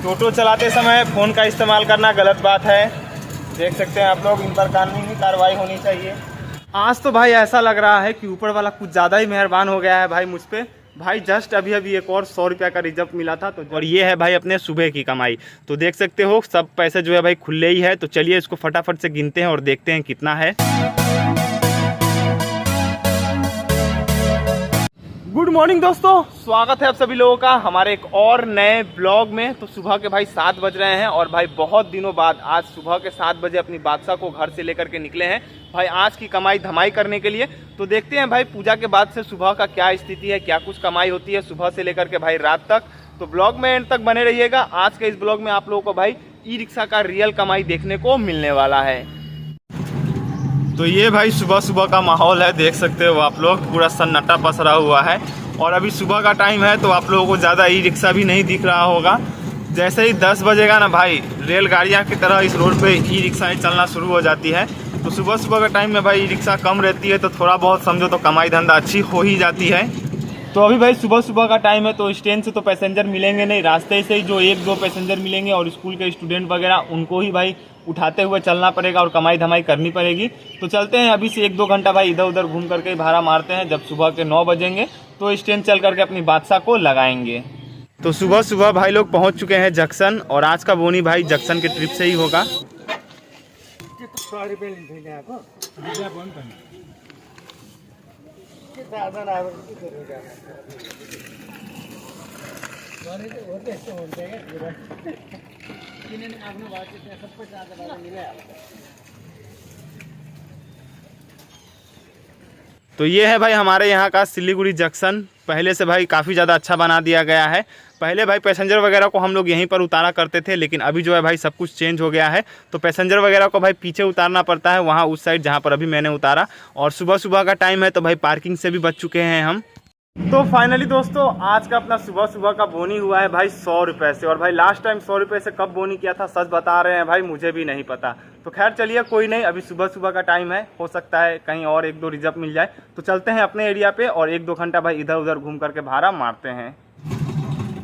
टोटो चलाते समय फ़ोन का इस्तेमाल करना गलत बात है। देख सकते हैं आप लोग, इन पर कानूनी कार्रवाई होनी चाहिए। आज तो भाई ऐसा लग रहा है कि ऊपर वाला कुछ ज़्यादा ही मेहरबान हो गया है भाई मुझ पे। भाई जस्ट अभी एक और 100 रुपये का रिजर्व मिला था, तो और ये है भाई अपने सुबह की कमाई। तो देख सकते हो सब पैसे जो है भाई खुले ही है। तो चलिए इसको फटाफट से गिनते हैं और देखते हैं कितना है। गुड मॉर्निंग दोस्तों, स्वागत है आप सभी लोगों का हमारे एक और नए ब्लॉग में। तो सुबह के भाई 7 बज रहे हैं और भाई बहुत दिनों बाद आज सुबह के 7 बजे अपनी बादशाह को घर से लेकर के निकले हैं भाई आज की कमाई धमाई करने के लिए। तो देखते हैं भाई पूजा के बाद से सुबह का क्या स्थिति है, क्या कुछ कमाई होती है सुबह से लेकर के भाई रात तक। तो ब्लॉग में एंड तक बने रहिएगा। आज के इस ब्लॉग में आप लोगों को भाई ई रिक्शा का रियल कमाई देखने को मिलने वाला है। तो ये भाई सुबह सुबह का माहौल है, देख सकते हो आप लोग, पूरा सन्नाटा पसरा हुआ है। और अभी सुबह का टाइम है तो आप लोगों को ज़्यादा ई रिक्शा भी नहीं दिख रहा होगा। जैसे ही 10 बजेगा ना भाई, रेलगाड़ियाँ की तरह इस रोड पे ई रिक्शाएँ चलना शुरू हो जाती है। तो सुबह सुबह का टाइम में भाई ई रिक्शा कम रहती है, तो थोड़ा बहुत समझो तो कमाई धंधा अच्छी हो ही जाती है। तो अभी भाई सुबह सुबह का टाइम है तो स्टैंड से तो पैसेंजर मिलेंगे नहीं, रास्ते से ही जो 1-2 पैसेंजर मिलेंगे और स्कूल के स्टूडेंट वगैरह उनको ही भाई उठाते हुए चलना पड़ेगा और कमाई धमाई करनी पड़ेगी। तो चलते हैं अभी से 1-2 घंटा भाई इधर उधर घूम करके भाड़ा मारते हैं। जब सुबह के 9 बजेंगे तो स्टैंड चल करके अपनी बादशाह को लगाएंगे। तो सुबह सुबह भाई लोग पहुंच चुके हैं जंक्शन, और आज का बोनी भाई जंक्शन के ट्रिप से ही होगा। तो ये है भाई हमारे यहाँ का सिलीगुड़ी जंक्शन। पहले से भाई काफ़ी ज़्यादा अच्छा बना दिया गया है। पहले भाई पैसेंजर वगैरह को हम लोग यहीं पर उतारा करते थे, लेकिन अभी जो है भाई सब कुछ चेंज हो गया है। तो पैसेंजर वगैरह को भाई पीछे उतारना पड़ता है, वहाँ उस साइड जहाँ पर अभी मैंने उतारा। और सुबह सुबह का टाइम है तो भाई पार्किंग से भी बच चुके हैं हम। तो फाइनली दोस्तों आज का अपना सुबह सुबह का बोनी हुआ है भाई 100 रुपये से। और भाई लास्ट टाइम 100 रुपये से कब बोनी किया था सच बता रहे हैं भाई, मुझे भी नहीं पता। तो खैर चलिए कोई नहीं, अभी सुबह सुबह का टाइम है, हो सकता है कहीं और 1-2 रिजर्व मिल जाए। तो चलते हैं अपने एरिया पे और 1-2 घंटा भाई इधर उधर घूम करके भाड़ा मारते हैं।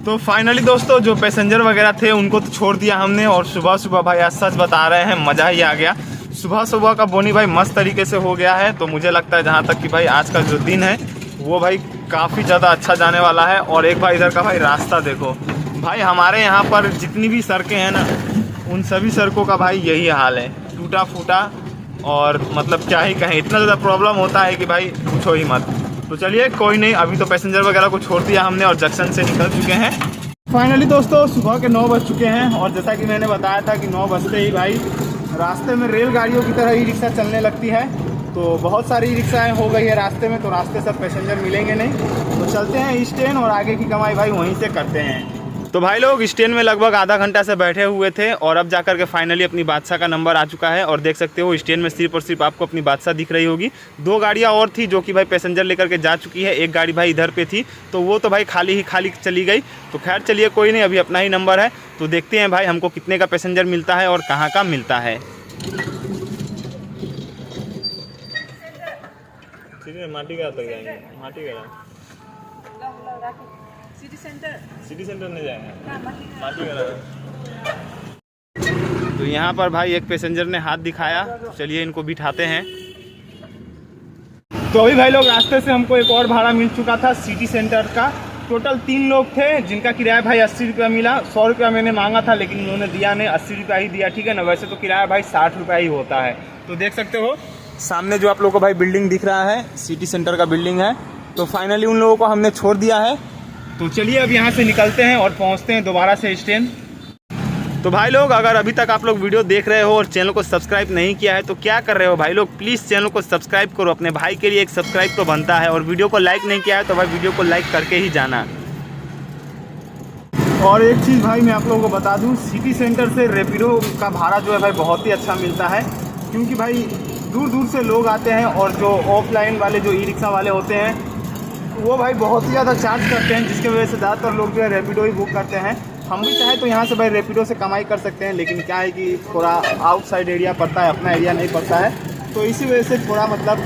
तो फाइनली दोस्तों जो पैसेंजर वगैरह थे उनको तो छोड़ दिया हमने, और सुबह सुबह भाई आज सच बता रहे हैं मज़ा ही आ गया। सुबह सुबह का बोनी भाई मस्त तरीके से हो गया है। तो मुझे लगता है जहाँ तक कि भाई आज का जो दिन है वो भाई काफ़ी ज़्यादा अच्छा जाने वाला है। और एक भाई इधर का भाई रास्ता देखो भाई, हमारे यहाँ पर जितनी भी सड़कें हैं ना उन सभी सड़कों का भाई यही हाल है, टूटा फूटा। और मतलब क्या ही कहें, इतना ज़्यादा प्रॉब्लम होता है कि भाई पूछो ही मत। तो चलिए कोई नहीं, अभी तो पैसेंजर वगैरह को छोड़ दिया हमने और जंक्शन से निकल चुके हैं। फाइनली दोस्तों सुबह के 9 बज चुके हैं, और जैसा कि मैंने बताया था कि 9 बजते ही भाई रास्ते में रेलगाड़ियों की तरह ई रिक्शा चलने लगती है। तो बहुत सारी ई रिक्शाएँ हो गई है रास्ते में, तो रास्ते सब पैसेंजर मिलेंगे नहीं। तो चलते हैं स्टैंड और आगे की कमाई भाई वहीं से करते हैं। तो भाई लोग स्टैंड में लगभग आधा घंटा से बैठे हुए थे, और अब जाकर के फाइनली अपनी बादशाह का नंबर आ चुका है। और देख सकते हो स्टैंड में सिर्फ और सिर्फ आपको अपनी बादशाह दिख रही होगी। 2 गाड़ियाँ और थी जो कि भाई पैसेंजर लेकर के जा चुकी है। एक गाड़ी भाई इधर पे थी, तो वो तो भाई खाली ही खाली चली गई। तो खैर चलिए कोई नहीं, अभी अपना ही नंबर है। तो देखते हैं भाई हमको कितने का पैसेंजर मिलता है और कहाँ का मिलता है। ठीक है, माटी का तक जाएंगे, माटी का सिटी सेंटर नहीं जाएंगे, माटी का। तो यहाँ पर भाई एक पैसेंजर ने हाथ दिखाया, चलिए इनको बिठाते हैं। तो अभी भाई लोग रास्ते से हमको एक और भाड़ा मिल चुका था सिटी सेंटर का। टोटल 3 लोग थे जिनका किराया भाई 80 रुपया मिला। 100 रुपया मैंने मांगा था लेकिन उन्होंने दिया नहीं, 80 रुपया ही दिया। ठीक है ना, वैसे तो किराया भाई 60 रुपया ही होता है। तो देख सकते हो सामने जो आप लोगों को भाई बिल्डिंग दिख रहा है सिटी सेंटर का बिल्डिंग है। तो फाइनली उन लोगों को हमने छोड़ दिया है। तो चलिए अब यहाँ से निकलते हैं और पहुँचते हैं दोबारा से स्टैंड। तो भाई लोग अगर अभी तक आप लोग वीडियो देख रहे हो और चैनल को सब्सक्राइब नहीं किया है तो क्या कर रहे हो भाई लोग, प्लीज़ चैनल को सब्सक्राइब करो। अपने भाई के लिए एक सब्सक्राइब तो बनता है। और वीडियो को लाइक नहीं किया है तो भाई वीडियो को लाइक करके ही जाना। और एक चीज़ भाई मैं आप लोगों को बता दूँ, सिटी सेंटर से रैपिडो का भाड़ा जो है भाई बहुत ही अच्छा मिलता है। क्योंकि भाई दूर दूर से लोग आते हैं, और जो ऑफलाइन वाले जो ई रिक्शा वाले होते हैं वो भाई बहुत ही ज़्यादा चार्ज करते हैं, जिसकी वजह से ज़्यादातर लोग जो है रैपिडो ही बुक करते हैं। हम भी चाहे तो यहाँ से भाई रैपिडो से कमाई कर सकते हैं, लेकिन क्या है कि थोड़ा आउटसाइड एरिया पड़ता है, अपना एरिया नहीं पड़ता है। तो इसी वजह से थोड़ा मतलब।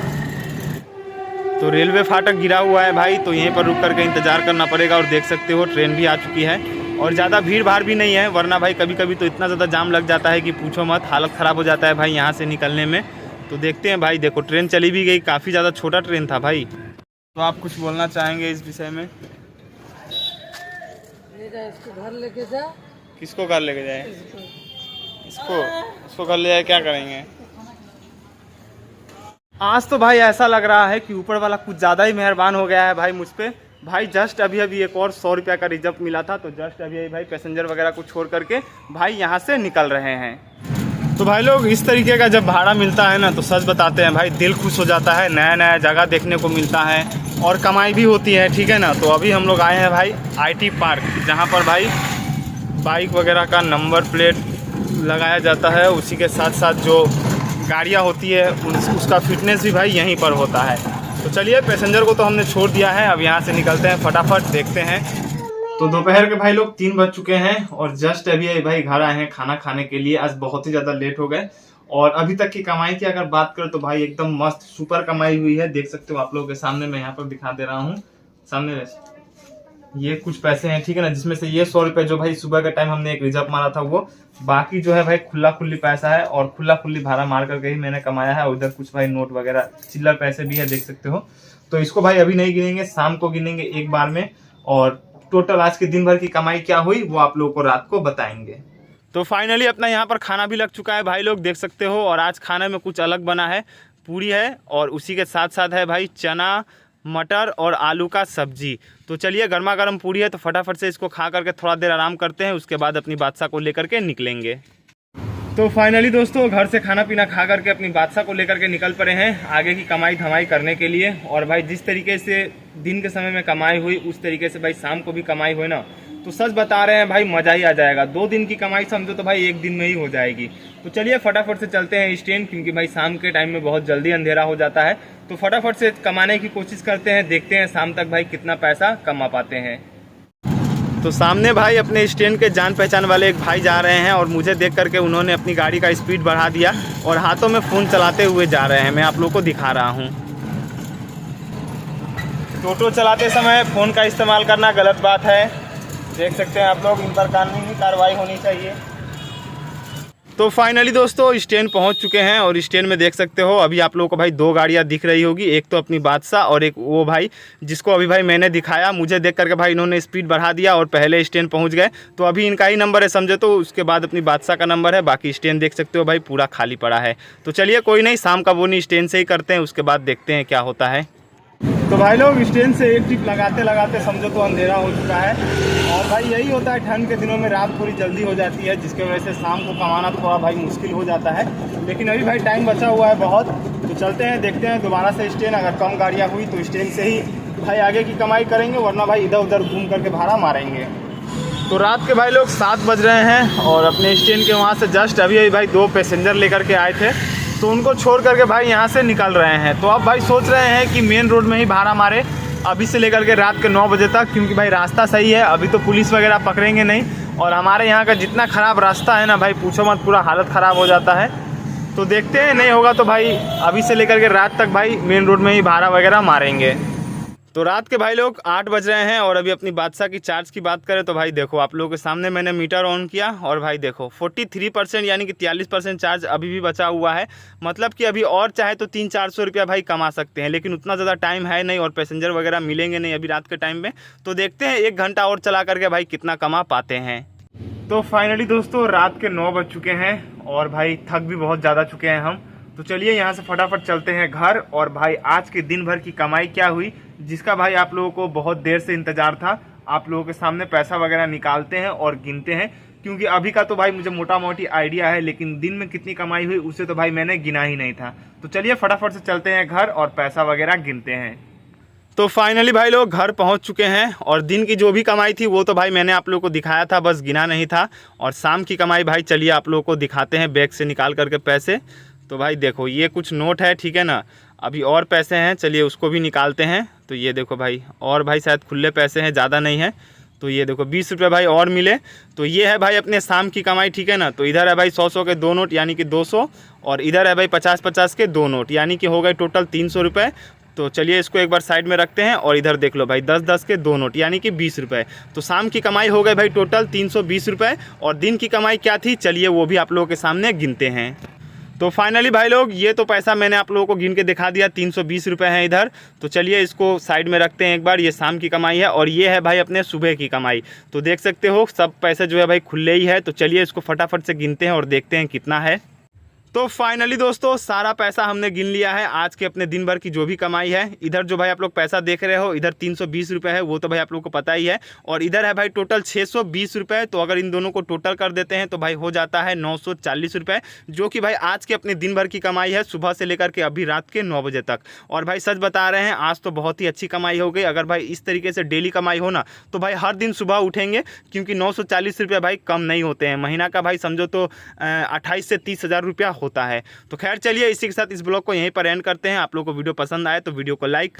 तो रेलवे फाटक गिरा हुआ है भाई, तो यहीं पर रुक करके इंतज़ार करना पड़ेगा। और देख सकते हो ट्रेन भी आ चुकी है। और ज़्यादा भीड़ भाड़ भी नहीं है, वरना भाई कभी कभी तो इतना ज़्यादा जाम लग जाता है कि पूछो मत, हालत ख़राब हो जाता है भाई यहाँ से निकलने में। तो देखते हैं भाई, देखो ट्रेन चली भी गई, काफ़ी ज़्यादा छोटा ट्रेन था भाई। तो आप कुछ बोलना चाहेंगे इस विषय में? इसको घर लेके जा। किसको घर लेके जाए? इसको घर ले जाए, क्या करेंगे? आज तो भाई ऐसा लग रहा है कि ऊपर वाला कुछ ज़्यादा ही मेहरबान हो गया है भाई मुझ पे। भाई जस्ट अभी एक और 100 रुपये का रिजर्व मिला था, तो जस्ट अभी भाई पैसेंजर वगैरह को छोड़ करके भाई यहाँ से निकल रहे हैं। तो भाई लोग इस तरीके का जब भाड़ा मिलता है ना, तो सच बताते हैं भाई दिल खुश हो जाता है, नया नया जगह देखने को मिलता है और कमाई भी होती है, ठीक है ना। तो अभी हम लोग आए हैं भाई IT पार्क, जहाँ पर भाई बाइक वगैरह का नंबर प्लेट लगाया जाता है, उसी के साथ साथ जो गाड़ियाँ होती है उसका फिटनेस भी भाई यहीं पर होता है। तो चलिए, पैसेंजर को तो हमने छोड़ दिया है, अब यहाँ से निकलते हैं फटाफट, देखते हैं। तो दोपहर के भाई लोग 3 बज चुके हैं और जस्ट अभी भाई घर आए हैं खाना खाने के लिए। आज बहुत ही ज़्यादा लेट हो गए और अभी तक की कमाई की अगर बात करें तो भाई एकदम मस्त सुपर कमाई हुई है। देख सकते हो आप लोगों के सामने, मैं यहाँ पर दिखा दे रहा हूँ सामने, ये कुछ पैसे हैं, ठीक है ना, जिसमें से ये 100 रुपये जो भाई सुबह के टाइम हमने एक रिजर्व मारा था वो, बाकी जो है भाई खुला खुल्ली पैसा है और खुला खुल्ली भाड़ा मार करके ही मैंने कमाया है। उधर कुछ भाई नोट वगैरह चिल्लर पैसे भी है, देख सकते हो। तो इसको भाई अभी नहीं गिनेंगे, शाम को गिनेंगे एक बार में, और टोटल आज के दिन भर की कमाई क्या हुई वो आप लोगों को रात को बताएंगे। तो फाइनली अपना यहाँ पर खाना भी लग चुका है भाई लोग, देख सकते हो। और आज खाने में कुछ अलग बना है, पूरी है और उसी के साथ साथ है भाई चना, मटर और आलू का सब्जी। तो चलिए, गर्मा गर्म पूरी है तो फटाफट से इसको खा करके थोड़ा देर आराम करते हैं, उसके बाद अपनी बादशाह को लेकर के निकलेंगे। तो फाइनली दोस्तों घर से खाना पीना खा करके अपनी बादशाह को लेकर के निकल पड़े हैं आगे की कमाई धमाई करने के लिए। और भाई जिस तरीके से दिन के समय में कमाई हुई उस तरीके से भाई शाम को भी कमाई हुई ना, तो सच बता रहे हैं भाई मज़ा ही आ जाएगा। 2 दिन की कमाई समझो तो भाई 1 दिन में ही हो जाएगी। तो चलिए फटाफट से चलते हैं स्टैंड, क्योंकि भाई शाम के टाइम में बहुत जल्दी अंधेरा हो जाता है। तो फटाफट से कमाने की कोशिश करते हैं, देखते हैं शाम तक भाई कितना पैसा कमा पाते हैं। तो सामने भाई अपने स्टैंड के जान पहचान वाले एक भाई जा रहे हैं और मुझे देख करके उन्होंने अपनी गाड़ी का स्पीड बढ़ा दिया और हाथों में फ़ोन चलाते हुए जा रहे हैं। मैं आप लोगों को दिखा रहा हूँ। टोटो चलाते समय फ़ोन का इस्तेमाल करना गलत बात है, देख सकते हैं आप लोग, इन पर कानूनी कार्रवाई होनी चाहिए। तो फाइनली दोस्तों स्टैंड पहुंच चुके हैं और स्टैंड में देख सकते हो अभी आप लोगों को भाई 2 गाड़ियां दिख रही होगी, एक तो अपनी बादशाह और एक वो भाई जिसको अभी भाई मैंने दिखाया। मुझे देख करके भाई इन्होंने स्पीड बढ़ा दिया और पहले स्टैंड पहुंच गए। तो अभी इनका ही नंबर है समझे, तो उसके बाद अपनी बादशाह का नंबर है, बाकी स्टैंड देख सकते हो भाई पूरा खाली पड़ा है। तो चलिए कोई नहीं, शाम का वो नहीं स्टैंड से ही करते हैं, उसके बाद देखते हैं क्या होता है। तो भाई लोग स्टैंड से एक ट्रिप लगाते लगाते समझो तो अंधेरा हो चुका है। और भाई यही होता है ठंड के दिनों में, रात थोड़ी जल्दी हो जाती है, जिसकी वजह से शाम को कमाना थोड़ा भाई मुश्किल हो जाता है। लेकिन अभी भाई टाइम बचा हुआ है बहुत, तो चलते हैं देखते हैं दोबारा से स्टैंड। अगर कम गाड़ियाँ हुई तो स्टैंड से ही भाई आगे की कमाई करेंगे, वरना भाई इधर उधर घूम करके भाड़ा मारेंगे। तो रात के भाई लोग 7 बज रहे हैं और अपने स्टैंड के वहाँ से जस्ट अभी भाई 2 पैसेंजर लेकर के आए थे, तो उनको छोड़ करके भाई यहाँ से निकल रहे हैं। तो अब भाई सोच रहे हैं कि मेन रोड में ही भाड़ा मारे अभी से लेकर के रात के 9 बजे तक, क्योंकि भाई रास्ता सही है, अभी तो पुलिस वगैरह पकड़ेंगे नहीं। और हमारे यहाँ का जितना ख़राब रास्ता है ना भाई पूछो मत, पूरा हालत ख़राब हो जाता है। तो देखते हैं, नहीं होगा तो भाई अभी से लेकर के रात तक भाई मेन रोड में ही भाड़ा वगैरह मारेंगे। तो रात के भाई लोग 8 बज रहे हैं और अभी अपनी बादशाह की चार्ज की बात करें तो भाई देखो आप लोगों के सामने मैंने मीटर ऑन किया और भाई देखो 43% यानी कि 43% चार्ज अभी भी बचा हुआ है। मतलब कि अभी और चाहे तो 300-400 रुपया भाई कमा सकते हैं, लेकिन उतना ज़्यादा टाइम है नहीं और पैसेंजर वगैरह मिलेंगे नहीं अभी रात के टाइम में। तो देखते हैं 1 घंटा और चला करके भाई कितना कमा पाते हैं। तो फाइनली दोस्तों रात के 9 बज चुके हैं और भाई थक भी बहुत ज़्यादा चुके हैं हम। तो चलिए यहाँ से फटाफट चलते हैं घर और भाई आज के दिन भर की कमाई क्या हुई, जिसका भाई आप लोगों को बहुत देर से इंतजार था, आप लोगों के सामने पैसा वगैरह निकालते हैं और गिनते हैं। क्योंकि अभी का तो भाई मुझे मोटा मोटी आइडिया है, लेकिन दिन में कितनी कमाई हुई उसे तो भाई मैंने गिना ही नहीं था। तो चलिए फटाफट से चलते हैं घर और पैसा वगैरह गिनते हैं। तो फाइनली भाई लोग घर पहुंच चुके हैं और दिन की जो भी कमाई थी वो तो भाई मैंने आप लोगों को दिखाया था, बस गिना नहीं था। और शाम की कमाई भाई चलिए आप लोगों को दिखाते हैं बैग से निकाल करके पैसे। तो भाई देखो ये कुछ नोट है, ठीक है ना, अभी और पैसे हैं, चलिए उसको भी निकालते हैं। तो ये देखो भाई, और भाई शायद खुले पैसे हैं, ज़्यादा नहीं है। तो ये देखो 20 रुपये भाई और मिले। तो ये है भाई अपने शाम की कमाई, ठीक है ना। तो इधर है भाई 100-100 के 2 नोट यानी कि 200, और इधर है भाई 50-50 के 2 नोट यानी कि हो गए टोटल 300 रुपये। तो चलिए इसको एक बार साइड में रखते हैं और इधर देख लो भाई 10-10 के 2 नोट यानी कि 20 रुपये। तो शाम की कमाई हो गई भाई टोटल 320 रुपये। और दिन की कमाई क्या थी चलिए वो भी आप लोगों के सामने गिनते हैं। तो फाइनली भाई लोग ये तो पैसा मैंने आप लोगों को गिन के दिखा दिया, 320 रुपये हैं इधर। तो चलिए इसको साइड में रखते हैं एक बार। ये शाम की कमाई है और ये है भाई अपने सुबह की कमाई। तो देख सकते हो सब पैसे जो है भाई खुले ही है। तो चलिए इसको फटाफट से गिनते हैं और देखते हैं कितना है। तो फाइनली दोस्तों सारा पैसा हमने गिन लिया है आज के अपने दिन भर की जो भी कमाई है। इधर जो भाई आप लोग पैसा देख रहे हो इधर 320 रुपये है, वो तो भाई आप लोग को पता ही है। और इधर है भाई टोटल 620 रुपये। तो अगर इन दोनों को टोटल कर देते हैं तो भाई हो जाता है 940 रुपये, जो कि भाई आज के अपने दिन भर की कमाई है सुबह से लेकर के अभी रात के 9 बजे तक। और भाई सच बता रहे हैं आज तो बहुत ही अच्छी कमाई हो गई। अगर भाई इस तरीके से डेली कमाई हो ना तो भाई हर दिन सुबह उठेंगे, क्योंकि 940 रुपये भाई कम नहीं होते हैं। महीना का भाई समझो तो 28 से 30 हज़ार रुपया होता है। तो खैर चलिए इसी के साथ इस ब्लॉग को यहीं पर एंड करते हैं। आप लोगों को वीडियो पसंद आए तो वीडियो को लाइक